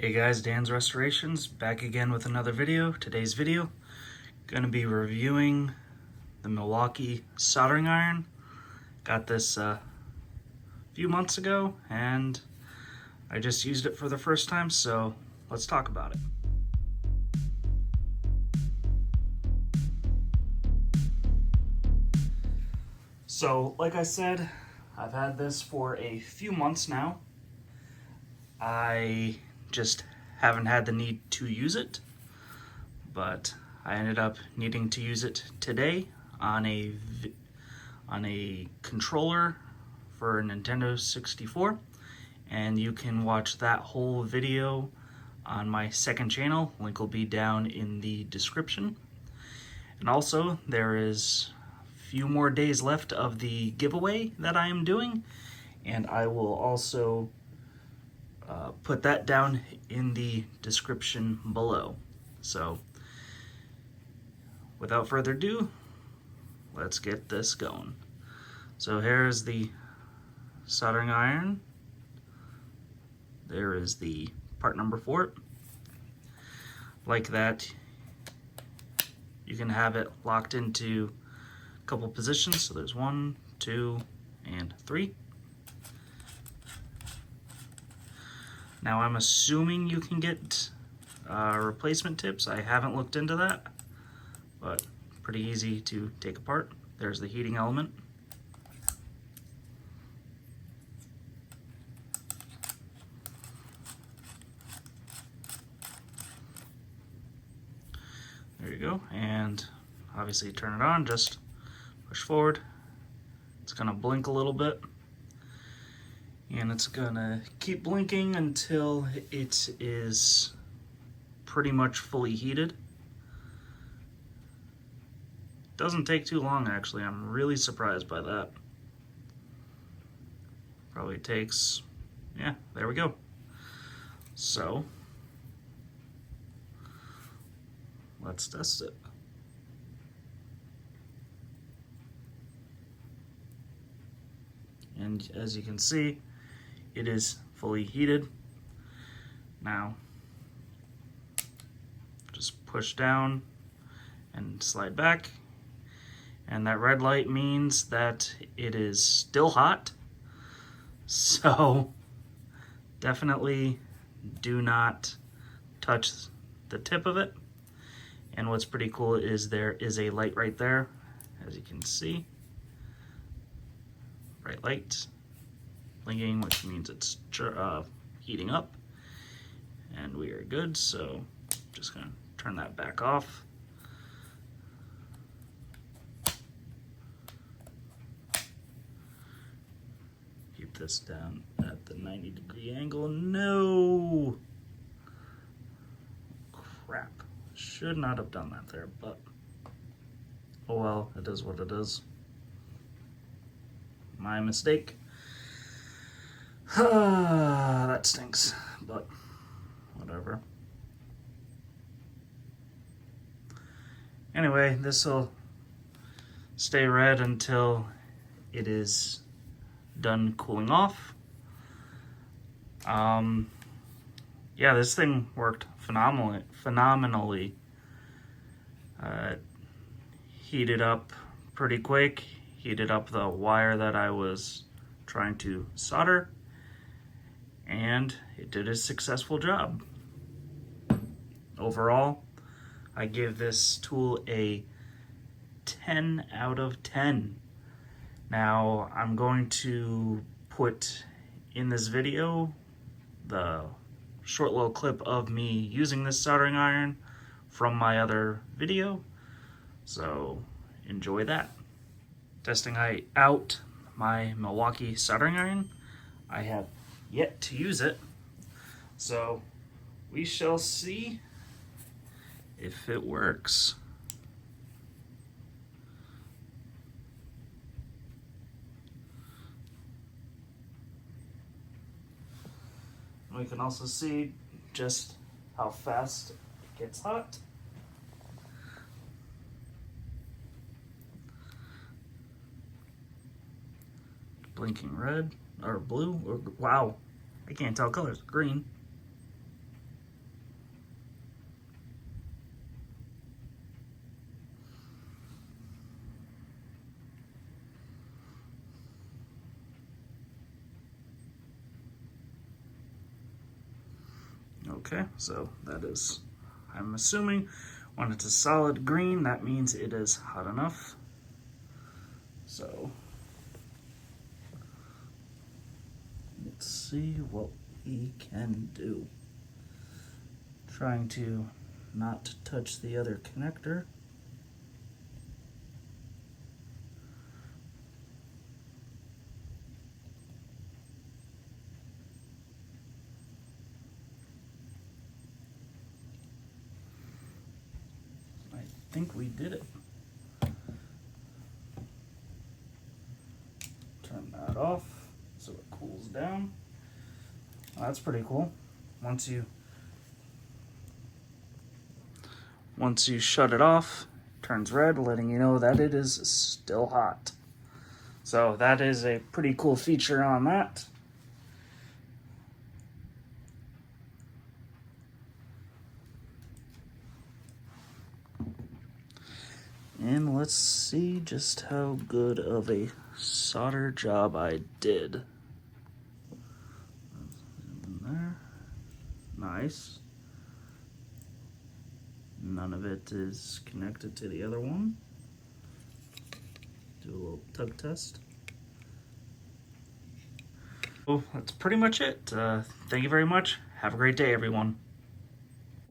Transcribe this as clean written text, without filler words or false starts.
Hey guys, Dan's Restorations back again with another video. Today's video, going to be reviewing the Milwaukee soldering iron. Got this a few months ago and I just used it for the first time, so let's talk about it. So like I said, I've had this for a few months now. I just haven't had the need to use it, but I ended up needing to use it today on a controller for a Nintendo 64, and you can watch that whole video on my second channel. Link will be down in the description. And also there is a few more days left of the giveaway that I am doing, and I will also put that down in the description below. So without further ado, let's get this going. So here's the soldering iron. There is the part number for it. Like that, you can have it locked into a couple positions. So there's 1, 2, and 3. Now I'm assuming you can get replacement tips. I haven't looked into that, but pretty easy to take apart. There's the heating element. There you go, and obviously turn it on, just push forward. It's gonna blink a little bit, and it's gonna keep blinking until it is pretty much fully heated. Doesn't take too long, actually. I'm really surprised by that. Probably takes, yeah, there we go. So let's test it. And as you can see, it is fully heated. Now, just push down and slide back. And that red light means that it is still hot. So definitely do not touch the tip of it. And what's pretty cool is there is a light right there, as you can see. Bright light blinking, which means it's heating up, and we are good. So just gonna turn that back off. Keep this down at the 90-degree angle. No! Crap. Should not have done that there, but oh well, it is what it is. My mistake. That stinks, but whatever. Anyway, this will stay red until it is done cooling off. Yeah, this thing worked phenomenally. Heated up pretty quick. Heated up the wire that I was trying to solder, and it did a successful job. Overall, I give this tool a 10 out of 10. Now, I'm going to put in this video the short little clip of me using this soldering iron from my other video, so enjoy that. Testing out my Milwaukee soldering iron. I have yet to use it, so we shall see if it works. We can also see just how fast it gets hot. Blinking red, or blue, or wow, I can't tell colors, green. Okay, so that is, I'm assuming, when it's a solid green, that means it is hot enough. So, let's see what we can do. Trying to not touch the other connector. I think we did it. Turn that off so it cools down. Well, that's pretty cool. Once you shut it off, it turns red, letting you know that it is still hot. So that is a pretty cool feature on that. And let's see just how good of a solder job I did. In there. Nice. None of it is connected to the other one. Do a little tug test. Well, that's pretty much it. Thank you very much. Have a great day, everyone.